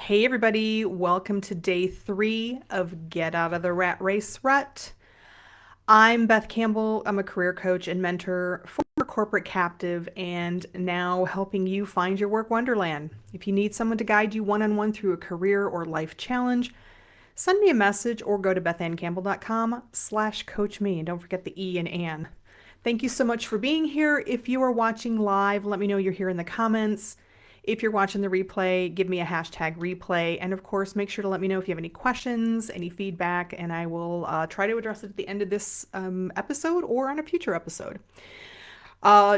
Hey, everybody, welcome to day 3 of Get Out of the Rat Race Rut. I'm Beth Campbell. I'm a career coach and mentor, former corporate captive, and now helping you find your work wonderland. If you need someone to guide you one on one through a career or life challenge, send me a message or go to bethannecampbell.com/coach me. And don't forget the E in Anne. Thank you so much for being here. If you are watching live, let me know you're here in the comments. If you're watching the replay, give me a hashtag replay. And of course, make sure to let me know if you have any questions, any feedback, and I will try to address it at the end of this episode or on a future episode. I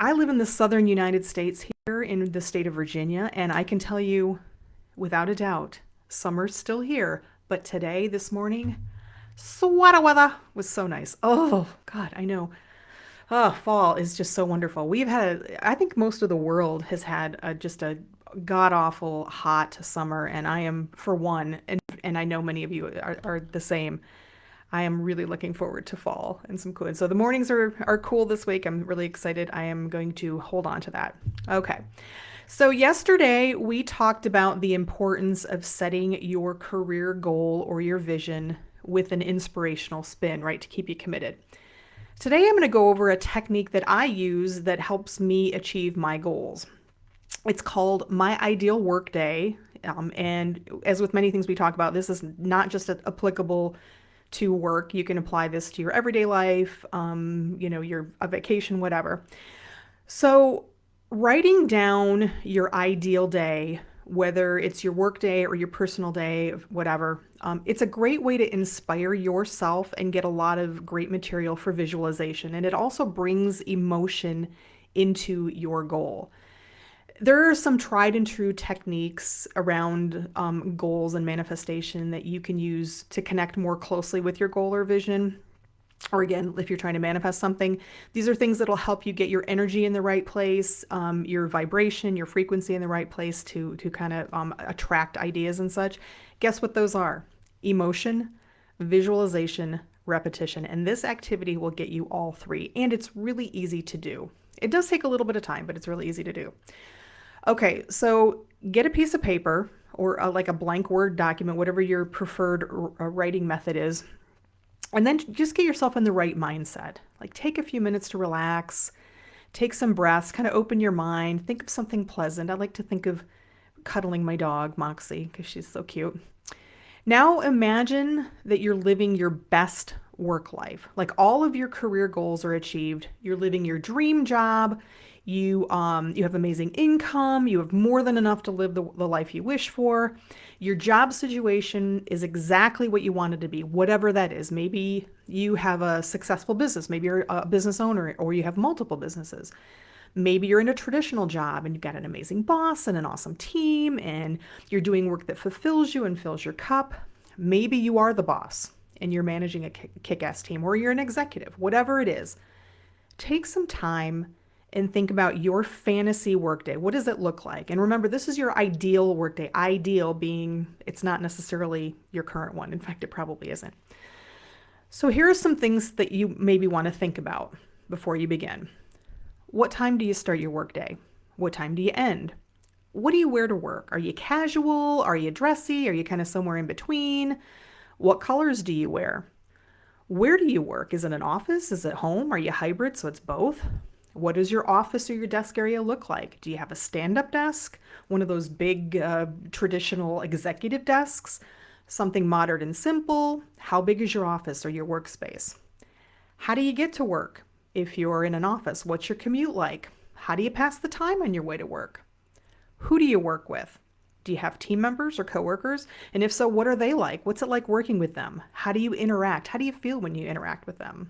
live in the southern United States here in the state of Virginia, and I can tell you without a doubt, summer's still here. But today, this morning, sweater weather was so nice. Oh, God, I know. Oh, fall is just so wonderful. I think most of the world has had just a god awful hot summer, and I am, for one, and I know many of you are the same. I am really looking forward to fall and some cool. So the mornings are cool this week. I'm really excited. I am going to hold on to that. Okay. So yesterday we talked about the importance of setting your career goal or your vision with an inspirational spin, right, to keep you committed. Today, I'm going to go over a technique that I use that helps me achieve my goals. It's called my ideal workday. And as with many things we talk about, this is not just applicable to work. You can apply this to your everyday life, your a vacation, whatever. So, writing down your ideal day, whether it's your work day or your personal day, whatever, it's a great way to inspire yourself and get a lot of great material for visualization. And it also brings emotion into your goal. There are some tried and true techniques around goals and manifestation that you can use to connect more closely with your goal or vision. Or again, if you're trying to manifest something, these are things that'll help you get your energy in the right place, your vibration, your frequency in the right place to kind of attract ideas and such. Guess what those are? Emotion, visualization, repetition. And this activity will get you all three. And it's really easy to do. It does take a little bit of time, but it's really easy to do. Okay, so get a piece of paper or like a blank Word document, whatever your preferred writing method is. And then just get yourself in the right mindset. Like take a few minutes to relax, take some breaths, kind of open your mind, think of something pleasant. I like to think of cuddling my dog, Moxie, because she's so cute. Now imagine that you're living your best work life. Like all of your career goals are achieved. You're living your dream job. You have amazing income. You have more than enough to live the life you wish for. Your job situation is exactly what you want it to be, whatever that is. Maybe you have a successful business. Maybe you're a business owner or you have multiple businesses. Maybe you're in a traditional job and you've got an amazing boss and an awesome team and you're doing work that fulfills you and fills your cup. Maybe you are the boss and you're managing a kick-ass team, or you're an executive, whatever it is. Take some time and think about your fantasy workday. What does it look like? And remember, this is your ideal workday. Ideal being it's not necessarily your current one. In fact, it probably isn't. So here are some things that you maybe want to think about before you begin. What time do you start your workday? What time do you end? What do you wear to work? Are you casual? Are you dressy? Are you kind of somewhere in between? What colors do you wear? Where do you work? Is it an office? Is it home? Are you hybrid, so it's both? What does your office or your desk area look like? Do you have a stand-up desk? One of those big traditional executive desks? Something modern and simple? How big is your office or your workspace? How do you get to work? If you're in an office, what's your commute like? How do you pass the time on your way to work? Who do you work with? Do you have team members or coworkers? And if so, what are they like? What's it like working with them? How do you interact? How do you feel when you interact with them?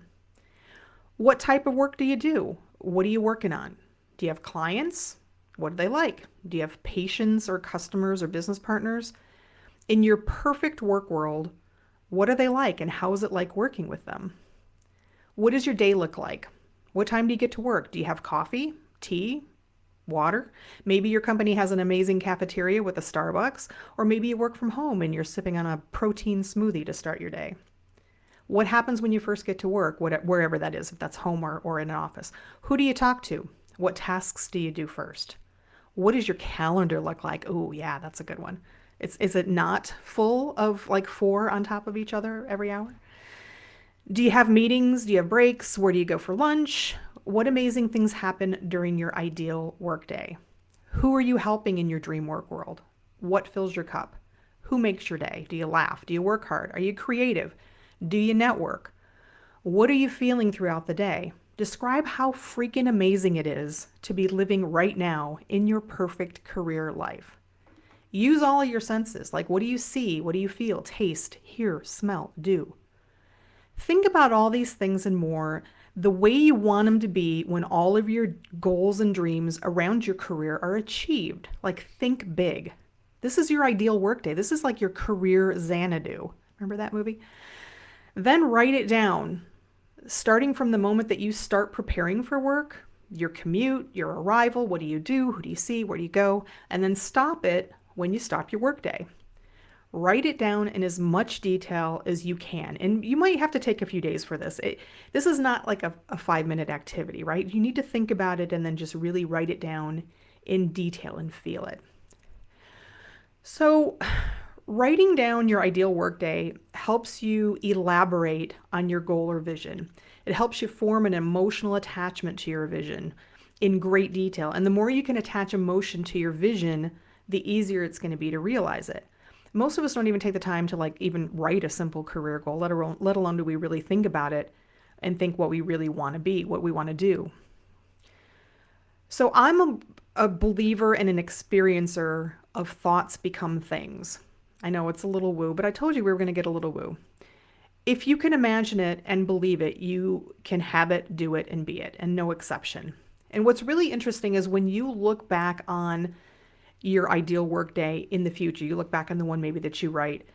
What type of work do you do? What are you working on? Do you have clients? What are they like? Do you have patients or customers or business partners? In your perfect work world, what are they like and how is it like working with them? What does your day look like? What time do you get to work? Do you have coffee, tea, water? Maybe your company has an amazing cafeteria with a Starbucks, or maybe you work from home and you're sipping on a protein smoothie to start your day. What happens when you first get to work, wherever that is, if that's home or in an office? Who do you talk to? What tasks do you do first? What does your calendar look like? Oh, yeah, that's a good one. Is it not full of like four on top of each other every hour? Do you have meetings? Do you have breaks? Where do you go for lunch? What amazing things happen during your ideal workday? Who are you helping in your dream work world? What fills your cup? Who makes your day? Do you laugh? Do you work hard? Are you creative? Do you network? What are you feeling throughout the day? Describe how freaking amazing it is to be living right now in your perfect career life. Use all of your senses. Like, what do you see? What do you feel? Taste, hear, smell, do. Think about all these things and more, the way you want them to be when all of your goals and dreams around your career are achieved. Like, think big. This is your ideal workday. This is like your career Xanadu. Remember that movie? Then write it down, starting from the moment that you start preparing for work, your commute, your arrival, what do you do, who do you see, where do you go, and then stop it when you stop your workday. Write it down in as much detail as you can. And you might have to take a few days for this. This is not like a 5-minute activity, right? You need to think about it and then just really write it down in detail and feel it. So, writing down your ideal workday helps you elaborate on your goal or vision. It helps you form an emotional attachment to your vision in great detail. And the more you can attach emotion to your vision, the easier it's going to be to realize it. Most of us don't even take the time to like even write a simple career goal, let alone do we really think about it and think what we really want to be, what we want to do. So I'm a believer and an experiencer of thoughts become things. I know it's a little woo, but I told you we were going to get a little woo. If you can imagine it and believe it, you can have it, do it, and be it, and no exception. And what's really interesting is when you look back on your ideal workday in the future, you look back on the one maybe that you write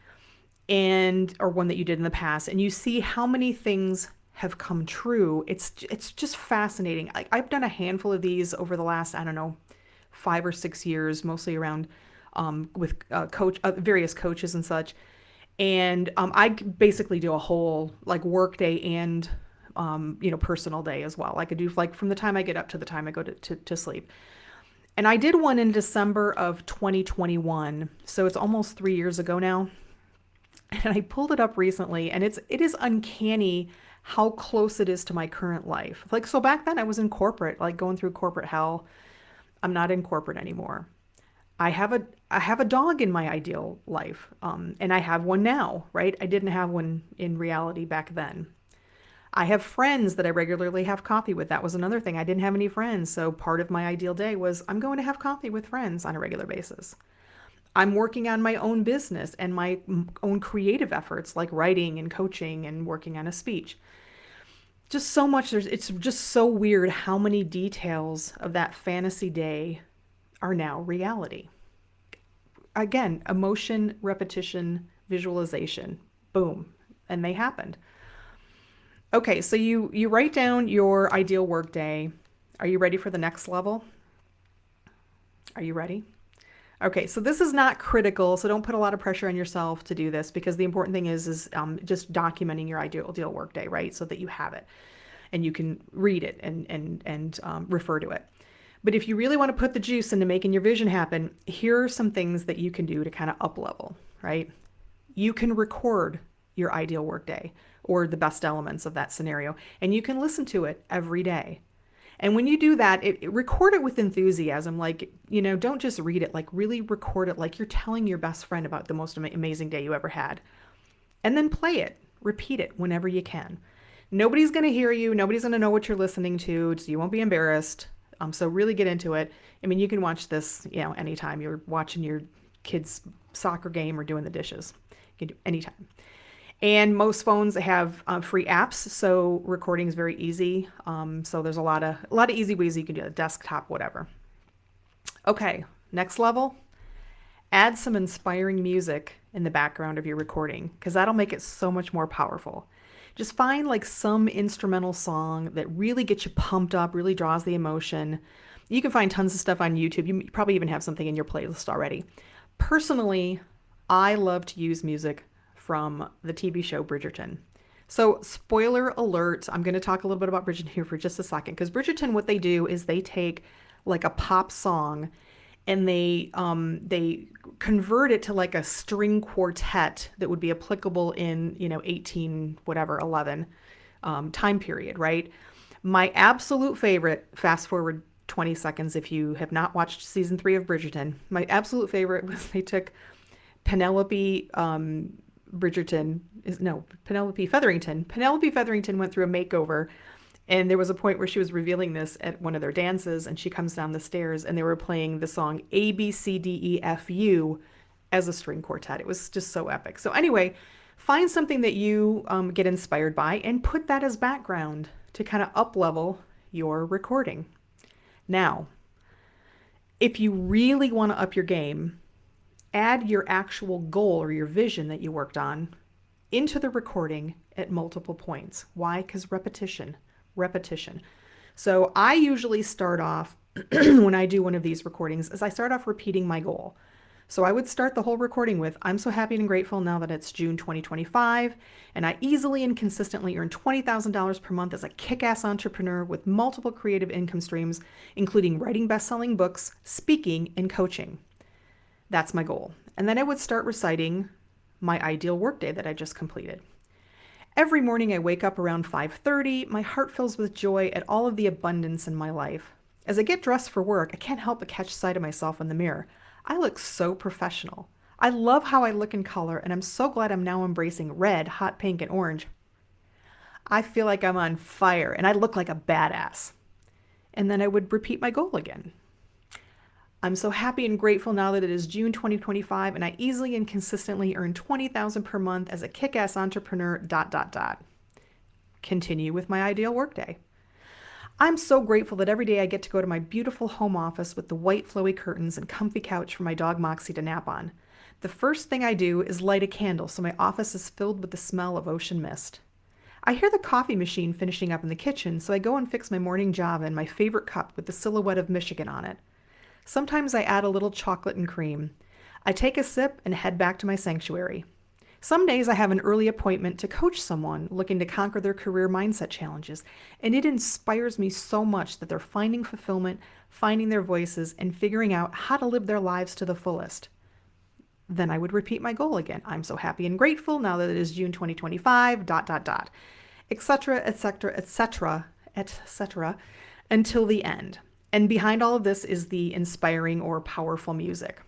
or one that you did in the past, and you see how many things have come true. It's just fascinating. I've done a handful of these over the last, 5 or 6 years, mostly around with various coaches and such. And I basically do a whole like work day and personal day as well. I could do like from the time I get up to the time I go to sleep. And I did one in December of 2021, so it's almost 3 years ago now. And I pulled it up recently, and it is uncanny how close it is to my current life. Like, so back then I was in corporate, like going through corporate hell. I'm not in corporate anymore. I have a dog in my ideal life, and I have one now, right? I didn't have one in reality back then. I have friends that I regularly have coffee with. That was another thing. I didn't have any friends, so part of my ideal day was I'm going to have coffee with friends on a regular basis. I'm working on my own business and my own creative efforts like writing and coaching and working on a speech. Just so much. It's just so weird how many details of that fantasy day are now reality. Again, emotion, repetition, visualization, boom, and they happened. Okay, so you write down your ideal workday. Are you ready for the next level? Are you ready? Okay, so this is not critical, so don't put a lot of pressure on yourself to do this, because the important thing is just documenting your ideal workday, right? So that you have it and you can read it and refer to it. But if you really want to put the juice into making your vision happen, here are some things that you can do to kind of up level, right? You can record your ideal workday or the best elements of that scenario, and you can listen to it every day. And when you do that, record it with enthusiasm. Like, don't just read it, like really record it like you're telling your best friend about the most amazing day you ever had. And then play it, repeat it whenever you can. Nobody's going to hear you. Nobody's going to know what you're listening to, so you won't be embarrassed. So really get into it. I mean, you can watch this, anytime you're watching your kid's soccer game or doing the dishes. You can do anytime. And most phones have free apps, so recording is very easy. So there's a lot of easy ways you can do it, desktop, whatever. Okay, next level. Add some inspiring music in the background of your recording, because that'll make it so much more powerful. Just find like some instrumental song that really gets you pumped up, really draws the emotion. You can find tons of stuff on YouTube. You probably even have something in your playlist already. Personally, I love to use music from the TV show Bridgerton. So spoiler alert, I'm going to talk a little bit about Bridgerton here for just a second, because Bridgerton, what they do is they take like a pop song and they convert it to like a string quartet that would be applicable in 11 time period, right? My absolute favorite, fast forward 20 seconds if you have not watched season 3 of Bridgerton, my absolute favorite was they took Penelope Bridgerton is no Penelope Featherington. Penelope Featherington went through a makeover, and there was a point where she was revealing this at one of their dances, and she comes down the stairs, and they were playing the song A B C D E F U as a string quartet. It was just so epic. So anyway, find something that you get inspired by and put that as background to kind of up level your recording. Now, if you really want to up your game, add your actual goal or your vision that you worked on into the recording at multiple points. Why? Because repetition. So I usually start off when I do one of these recordings is I start off repeating my goal. So I would start the whole recording with, I'm so happy and grateful now that it's June 2025, and I easily and consistently earn $20,000 per month as a kick-ass entrepreneur with multiple creative income streams, including writing best-selling books, speaking, and coaching. That's my goal. And then I would start reciting my ideal workday that I just completed. Every morning I wake up around 5:30, my heart fills with joy at all of the abundance in my life. As I get dressed for work, I can't help but catch sight of myself in the mirror. I look so professional. I love how I look in color, and I'm so glad I'm now embracing red, hot pink, and orange. I feel like I'm on fire, and I look like a badass. And then I would repeat my goal again. I'm so happy and grateful now that it is June 2025, and I easily and consistently earn $20,000 per month as a kick-ass entrepreneur, ... Continue with my ideal workday. I'm so grateful that every day I get to go to my beautiful home office with the white flowy curtains and comfy couch for my dog Moxie to nap on. The first thing I do is light a candle so my office is filled with the smell of ocean mist. I hear the coffee machine finishing up in the kitchen, so I go and fix my morning java in my favorite cup with the silhouette of Michigan on it. Sometimes I add a little chocolate and cream. I take a sip and head back to my sanctuary. Some days I have an early appointment to coach someone looking to conquer their career mindset challenges, and it inspires me so much that they're finding fulfillment, finding their voices, and figuring out how to live their lives to the fullest. Then I would repeat my goal again. I'm so happy and grateful now that it is June 2025, ... etc., etc., etc., etc., until the end. And behind all of this is the inspiring or powerful music.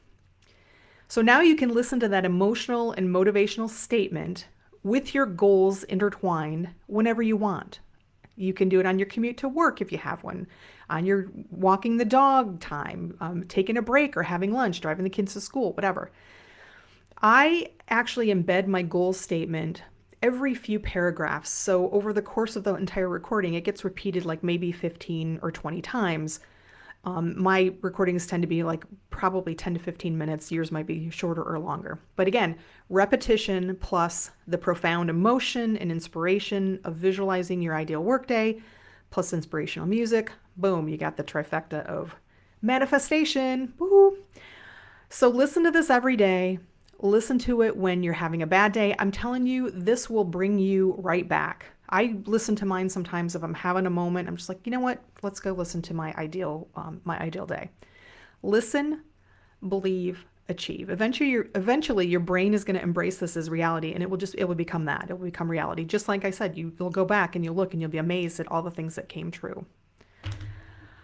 So now you can listen to that emotional and motivational statement with your goals intertwined whenever you want. You can do it on your commute to work if you have one, on your walking the dog time, taking a break or having lunch, driving the kids to school, whatever. I actually embed my goal statement every few paragraphs. So over the course of the entire recording, it gets repeated like maybe 15 or 20 times. My recordings tend to be like probably 10 to 15 minutes. Yours might be shorter or longer. But again, repetition plus the profound emotion and inspiration of visualizing your ideal workday, plus inspirational music. Boom, you got the trifecta of manifestation. Woo! So listen to this every day. Listen to it when you're having a bad day. I'm telling you, this will bring you right back. I listen to mine sometimes if I'm having a moment. I'm just like, you know what? Let's go listen to my ideal day. Listen, believe, achieve. Eventually, your brain is going to embrace this as reality, and it will become that. It will become reality. Just like I said, you'll go back and you'll look and you'll be amazed at all the things that came true.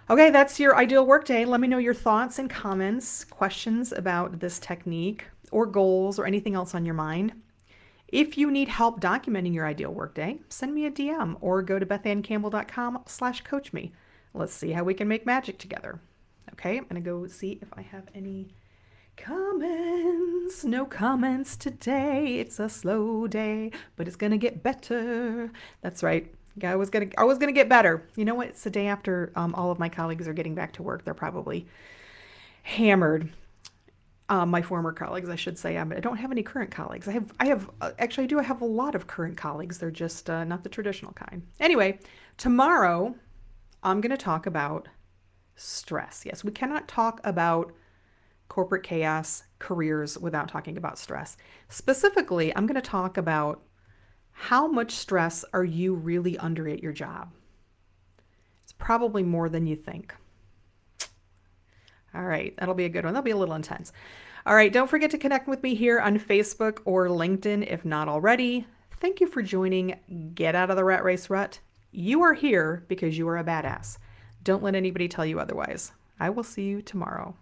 Okay, that's your ideal workday. Let me know your thoughts and comments, questions about this technique or goals or anything else on your mind. If you need help documenting your ideal workday, send me a DM or go to bethannecampbell.com/coachme. Let's see how we can make magic together. Okay, I'm going to go see if I have any comments. No comments today. It's a slow day, but it's going to get better. That's right. I was gonna get better. You know what? It's the day after all of my colleagues are getting back to work. They're probably hammered. My former colleagues, I should say. I don't have any current colleagues. Actually, I have a lot of current colleagues. They're just not the traditional kind. Anyway, tomorrow I'm going to talk about stress. Yes, we cannot talk about corporate chaos, careers without talking about stress. Specifically, I'm going to talk about how much stress are you really under at your job? It's probably more than you think. All right, that'll be a good one. That'll be a little intense. All right, don't forget to connect with me here on Facebook or LinkedIn if not already. Thank you for joining Get Out of the Rat Race Rut. You are here because you are a badass. Don't let anybody tell you otherwise. I will see you tomorrow.